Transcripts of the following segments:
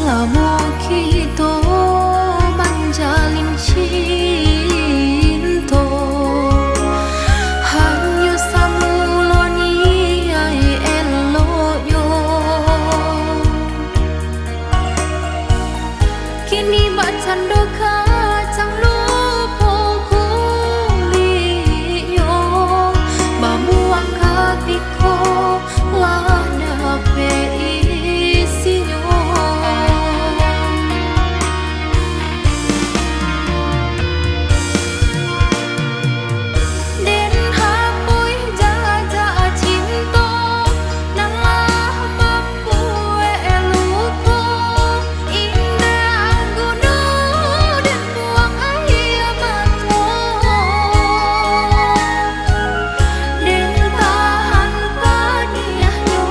lama kita menjalin cinta, hanya samuloni ai elok yo. Kini mak cando kacang lupa kulit yo, bamuang katiko lana pe isinya. Den hapui jaja cinta, nalah mampu eluko indah guna dan buang air mata. Den tahan padiahnya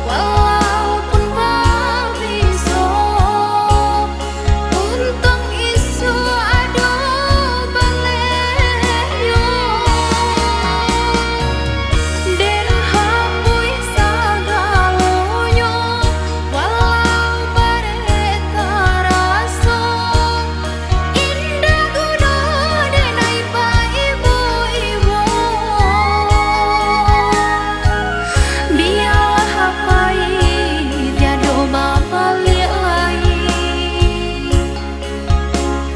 walaupun tak bisa, untung isu ada balenya. Den hapui sagalanya walau bareta rasa indah guna denai pa ibu-ibu. Biarlah hapai tiada balik lain,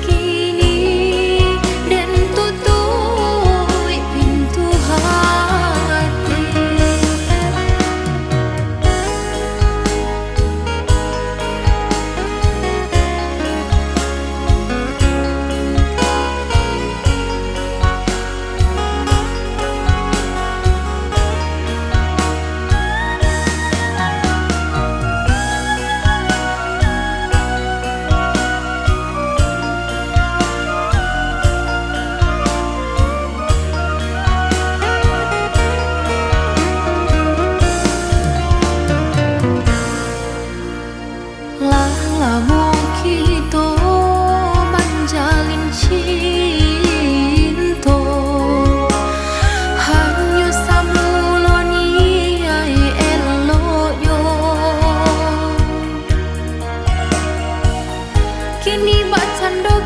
kini den tutui pintu hati. Lah lama kita menjalin cinta, hanya samuloni ai elok yo. Kini mak cando